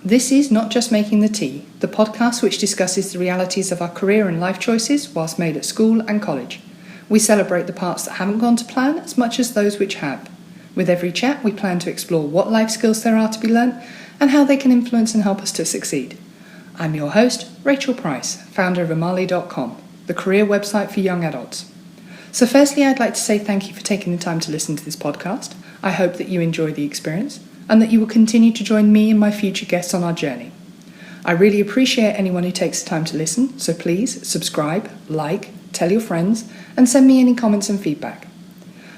This is Not Just Making the Tea, the podcast which discusses the realities of our career and life choices whilst made at school and college. We celebrate the parts that haven't gone to plan as much as those which have. With every chat, we plan to explore what life skills there are to be learnt and how they can influence and help us to succeed. I'm your host, Rachel Price, founder of Amali.com, the career website for young adults. So firstly, I'd like to say thank you for taking the time to listen to this podcast. I hope that you enjoy the experience and that you will continue to join me and my future guests on our journey. I really appreciate anyone who takes the time to listen, so please subscribe, like, tell your friends, and send me any comments and feedback.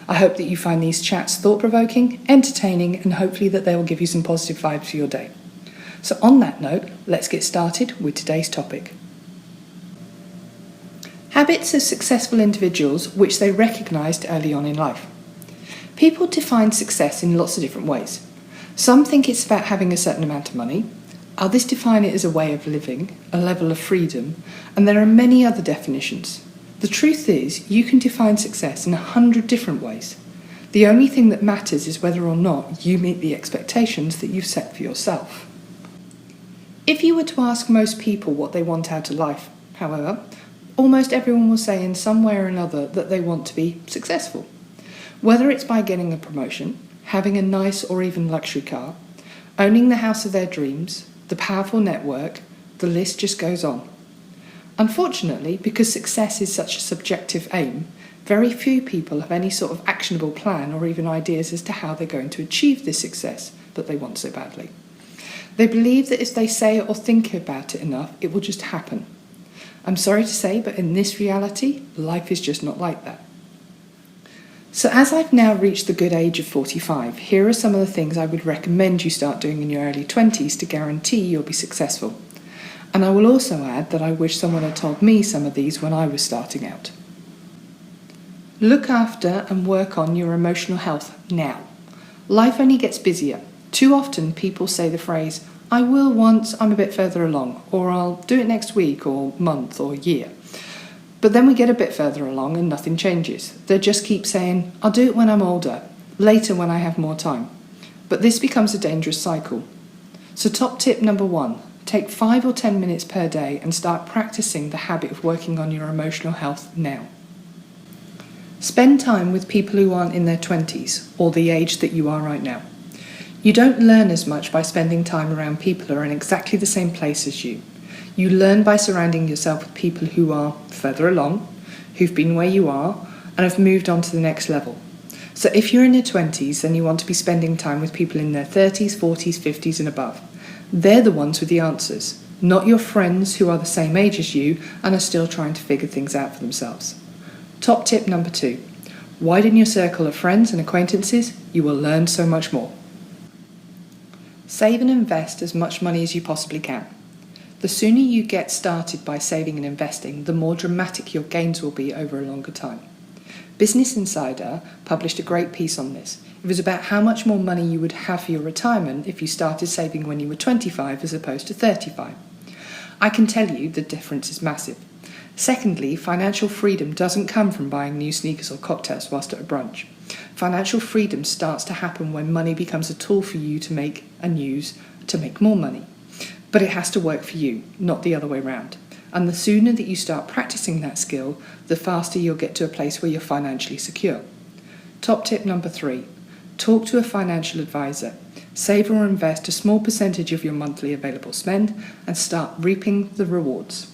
I hope that you find these chats thought-provoking, entertaining, and hopefully that they will give you some positive vibes for your day. So on that note, let's get started with today's topic. Habits of successful individuals which they recognised early on in life. People define success in lots of different ways. Some think it's about having a certain amount of money, others define it as a way of living, a level of freedom, and there are many other definitions. The truth is, you can define success in 100 different ways. The only thing that matters is whether or not you meet the expectations that you've set for yourself. If you were to ask most people what they want out of life, however, almost everyone will say in some way or another that they want to be successful. Whether it's by getting a promotion, having a nice or even luxury car, owning the house of their dreams, the powerful network, the list just goes on. Unfortunately, because success is such a subjective aim, very few people have any sort of actionable plan or even ideas as to how they're going to achieve this success that they want so badly. They believe that if they say or think about it enough, it will just happen. I'm sorry to say, but in this reality, life is just not like that. So as I've now reached the good age of 45, here are some of the things I would recommend you start doing in your early 20s to guarantee you'll be successful. And I will also add that I wish someone had told me some of these when I was starting out. Look after and work on your emotional health now. Life only gets busier. Too often people say the phrase, "I will once I'm a bit further along," or "I'll do it next week or month or year." But then we get a bit further along and nothing changes. They just keep saying, "I'll do it when I'm older, later when I have more time." But this becomes a dangerous cycle. So top tip number 1, take 5 or 10 minutes per day and start practicing the habit of working on your emotional health now. Spend time with people who aren't in their 20s or the age that you are right now. You don't learn as much by spending time around people who are in exactly the same place as you. You learn by surrounding yourself with people who are further along, who've been where you are, and have moved on to the next level. So if you're in your 20s, then you want to be spending time with people in their 30s, 40s, 50s and above. They're the ones with the answers, not your friends who are the same age as you and are still trying to figure things out for themselves. Top tip number 2, widen your circle of friends and acquaintances. You will learn so much more. Save and invest as much money as you possibly can. The sooner you get started by saving and investing, the more dramatic your gains will be over a longer time. Business Insider published a great piece on this. It was about how much more money you would have for your retirement if you started saving when you were 25 as opposed to 35. I can tell you the difference is massive. Secondly, financial freedom doesn't come from buying new sneakers or cocktails whilst at a brunch. Financial freedom starts to happen when money becomes a tool for you to make and use to make more money. But it has to work for you, not the other way around. And the sooner that you start practicing that skill, the faster you'll get to a place where you're financially secure. Top tip number 3, talk to a financial advisor. Save or invest a small percentage of your monthly available spend and start reaping the rewards.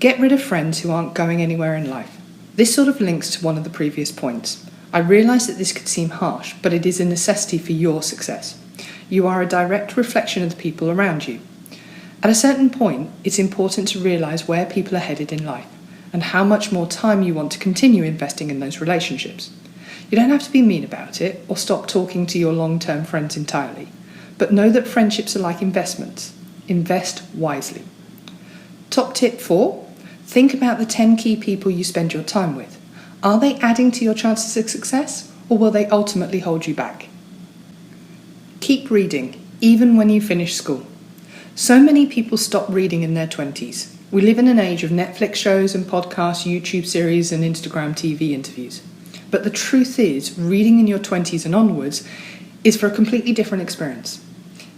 Get rid of friends who aren't going anywhere in life. This sort of links to one of the previous points. I realise that this could seem harsh, but it is a necessity for your success. You are a direct reflection of the people around you. At a certain point, it's important to realise where people are headed in life and how much more time you want to continue investing in those relationships. You don't have to be mean about it or stop talking to your long-term friends entirely, but know that friendships are like investments. Invest wisely. Top tip 4, think about the 10 key people you spend your time with. Are they adding to your chances of success, or will they ultimately hold you back? Keep reading, even when you finish school. So many people stop reading in their 20s. We live in an age of Netflix shows and podcasts, YouTube series and Instagram TV interviews. But the truth is, reading in your 20s and onwards is for a completely different experience.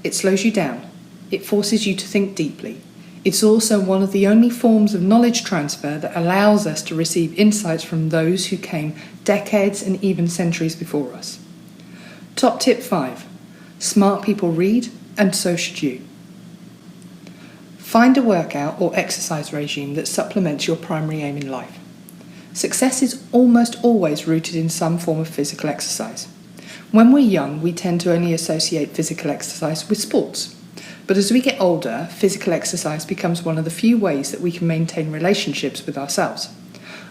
It slows you down. It forces you to think deeply. It's also one of the only forms of knowledge transfer that allows us to receive insights from those who came decades and even centuries before us. Top tip 5. Smart people read, and so should you. Find a workout or exercise regime that supplements your primary aim in life. Success is almost always rooted in some form of physical exercise. When we're young, we tend to only associate physical exercise with sports. But as we get older, physical exercise becomes one of the few ways that we can maintain relationships with ourselves.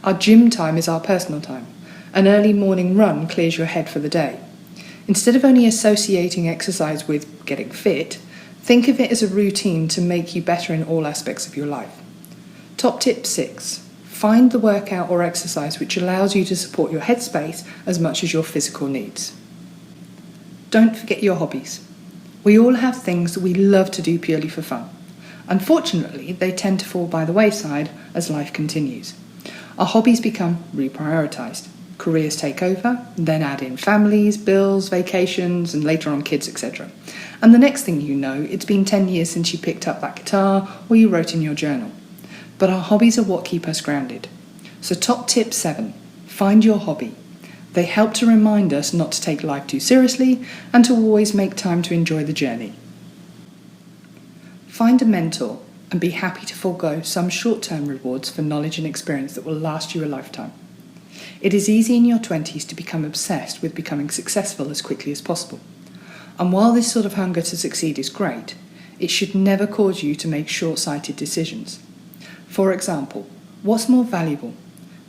Our gym time is our personal time. An early morning run clears your head for the day. Instead of only associating exercise with getting fit, think of it as a routine to make you better in all aspects of your life. Top tip 6. Find the workout or exercise which allows you to support your headspace as much as your physical needs. Don't forget your hobbies. We all have things that we love to do purely for fun. Unfortunately, they tend to fall by the wayside as life continues. Our hobbies become reprioritised. Careers take over, then add in families, bills, vacations, and later on kids, etc. And the next thing you know, it's been 10 years since you picked up that guitar or you wrote in your journal. But our hobbies are what keep us grounded. So top tip 7, find your hobby. They help to remind us not to take life too seriously and to always make time to enjoy the journey. Find a mentor and be happy to forego some short-term rewards for knowledge and experience that will last you a lifetime. It is easy in your 20s to become obsessed with becoming successful as quickly as possible. And while this sort of hunger to succeed is great, it should never cause you to make short-sighted decisions. For example, what's more valuable?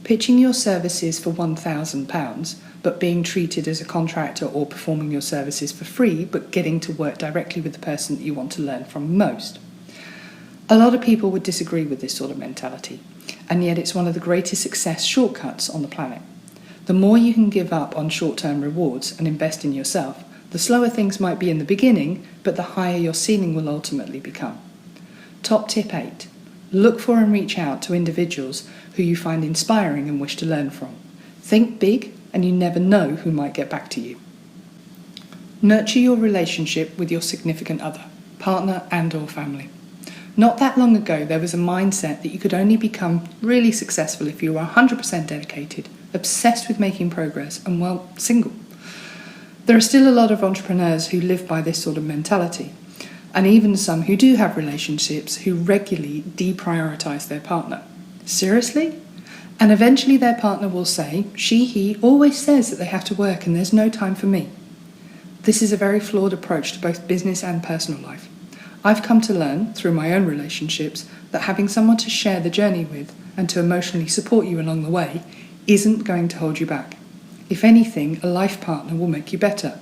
Pitching your services for £1,000 but being treated as a contractor, or performing your services for free but getting to work directly with the person that you want to learn from most? A lot of people would disagree with this sort of mentality, and yet it's one of the greatest success shortcuts on the planet. The more you can give up on short-term rewards and invest in yourself, the slower things might be in the beginning, but the higher your ceiling will ultimately become. Top tip 8. Look for and reach out to individuals who you find inspiring and wish to learn from. Think big, and you never know who might get back to you. Nurture your relationship with your significant other, partner and/or family. Not that long ago, there was a mindset that you could only become really successful if you were 100% dedicated, obsessed with making progress, and, well, single. There are still a lot of entrepreneurs who live by this sort of mentality, and even some who do have relationships who regularly deprioritise their partner. Seriously? And eventually their partner will say, he always says that they have to work and there's no time for me. This is a very flawed approach to both business and personal life. I've come to learn, through my own relationships, that having someone to share the journey with and to emotionally support you along the way isn't going to hold you back. If anything, a life partner will make you better,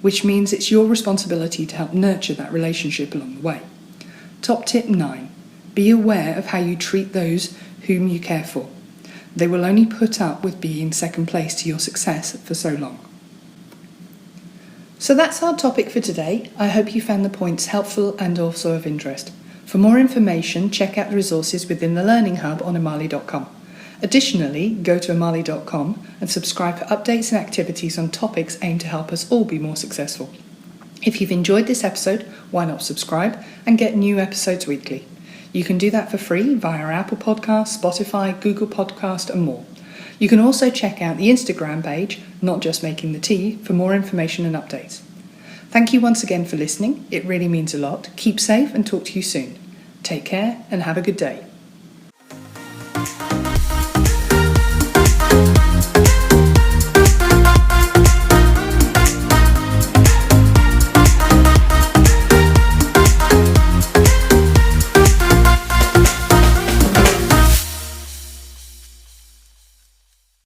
which means it's your responsibility to help nurture that relationship along the way. Top tip 9. Be aware of how you treat those whom you care for. They will only put up with being second place to your success for so long. So that's our topic for today. I hope you found the points helpful and also of interest. For more information, check out the resources within the Learning Hub on Amali.com. Additionally, go to Amali.com and subscribe for updates and activities on topics aimed to help us all be more successful. If you've enjoyed this episode, why not subscribe and get new episodes weekly? You can do that for free via Apple Podcasts, Spotify, Google Podcast and more. You can also check out the Instagram page, Not Just Making the Tea, for more information and updates. Thank you once again for listening. It really means a lot. Keep safe and talk to you soon. Take care and have a good day.